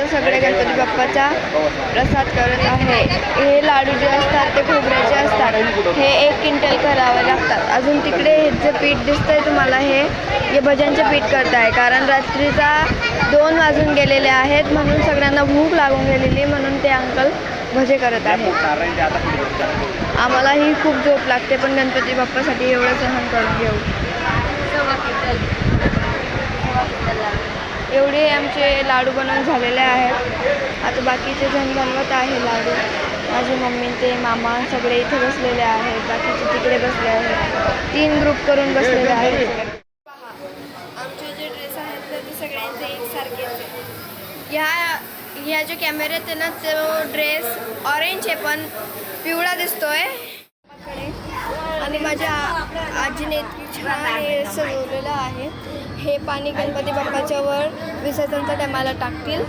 सगळे गणपती बाप्पाचा प्रसाद करत आहे। हे लाडू जे असतात ते खोबऱ्याचे असतात। हे 1 क्विंटल करावे लागतात। अजून तिकडे हे जे पीठ दिसतंय तुम्हाला हे भजनचे पीठ करत आहे, कारण रात्रीचा 2 वाजून गेलेले आहेत, म्हणून सगळ्यांना भूक लागून गेलेली, म्हणून ते अंकल भजे करत आहेत। आम्हालाही खूप झोप लागते, पण गणपती बाप्पासाठी एवढं सहन करून घेऊ। एवढे आमचे लाडू बनवून झालेले आहेत। आता बाकीचे जण बनवत आहे लाडू। माझी मम्मी ते मामा सगळे इथे बसलेले आहेत, बाकीचे तिकडे बसले आहेत। 3 ग्रुप करून बसलेले आहेत। पहा, आमचे जे ड्रेस आहेत ते सगळ्यांचे एकसारखेच आहेत। ह्या जो कॅमेरा आहे ना, तो ड्रेस ऑरेंज आहे पण पिवळा दिसतोय। आणि माझ्या आजीने इतकी छान हे सजवलेलं आहे। हे पाणी गणपती बाप्पाच्या वर विसर्जनच्या टायमाला टाकतील,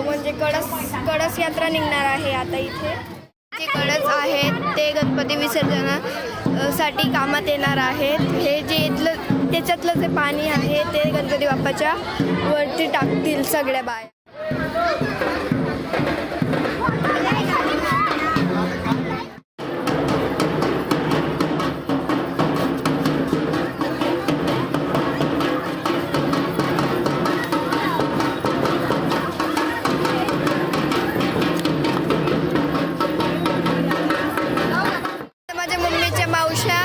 म्हणजे कळस यात्रा निघणार आहे। आता इथे जे कळस आहेत ते गणपती विसर्जनासाठी कामात येणार आहेत। हे जे त्याच्यातलं जे पाणी आहे ते गणपती बाप्पाच्या वरती टाकतील सगळ्या बाया। माझ्या मम्मीच्या मावश्या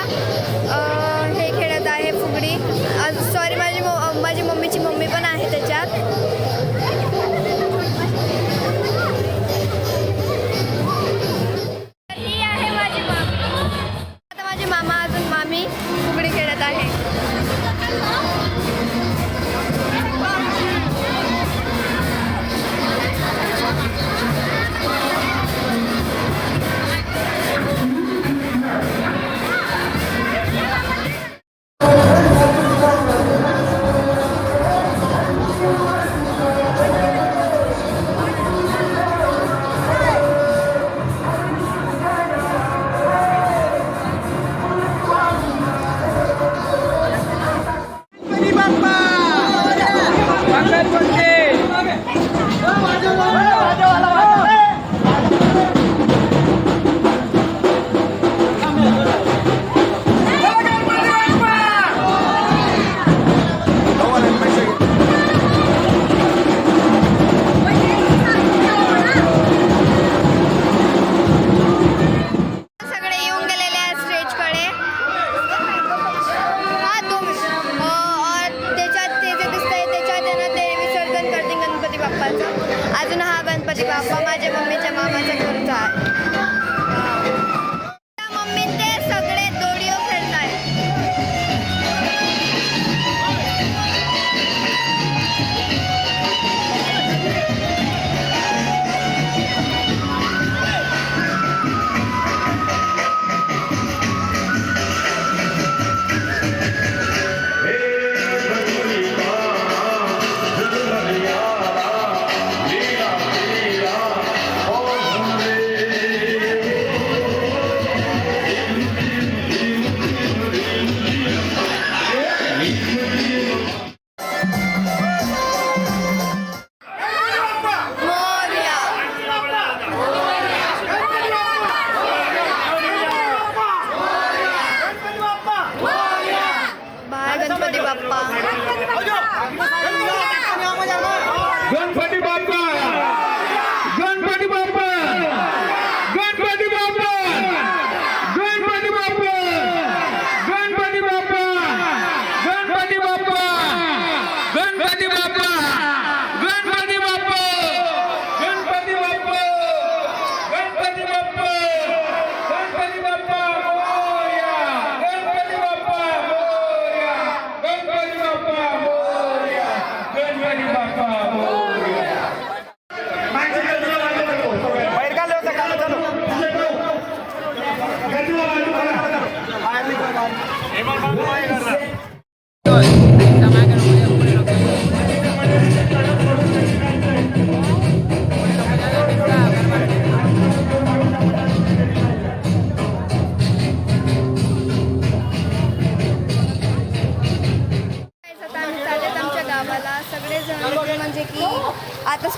हे खेळत आहे फुगडी। सॉरी, माझी मम्मीची मम्मी पण आहे त्याच्यात। ही आहे माझी मामी। आता माझे मामा अजून मामी फुगडी खेळत आहे। अजून हा गणपती बाप्पा माझ्या मम्मीच्या मामाच्या घरचा आहे। मम्मी ते सगळे दोडिओ खेळताय।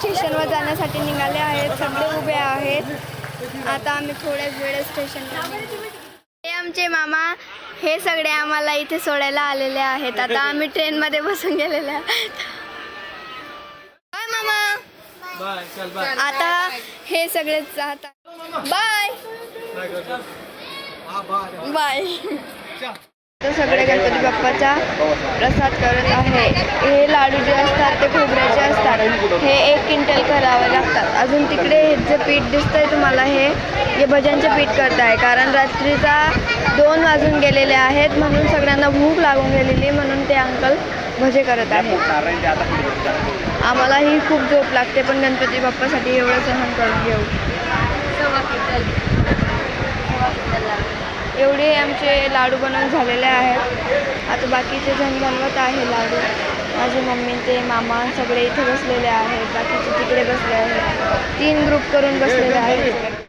स्टेशनवर जाण्यासाठी निघाले आहेत. सगळे उभे आहेत. आता आम्ही थोड्याच वेळेस स्टेशनवर. हे आमचे मामा, हे सगळे आम्हाला इथे सोडायला आलेले आहेत. आता आम्ही ट्रेनमध्ये बसून गेलेले आहोत. बाय मामा. आता हे सगळे जातात. Bye bye. तर सगळे गणपती बाप्पाचा प्रसाद करत आहे. हे लाडू जे असतात ते खोबऱ्याचे असतात. हे 1 क्विंटल करावे लागतात. अजून तिकडे हे जे पीठ दिसतंय तुम्हाला, हे भजनचे पीठ करत आहे. कारण रात्रीचा 2 वाजून गेलेले आहेत, म्हणून सगळ्यांना भूक लागून गेलेली, म्हणून ते अंकल भजे करत आहेत. आम्हालाही खूप झोप लागते, पण गणपती बाप्पासाठी एवढं सहन करून घेऊ. एवढे आमचे लाडू बनवून झालेले आहेत. आता बाकीचे जण बनवत आहे लाडू. माझी मम्मी ते मामा सगळे इथे बसलेले आहेत. बाकीचे तिकडे बसले आहेत. 3 ग्रुप करून बसलेले आहेत.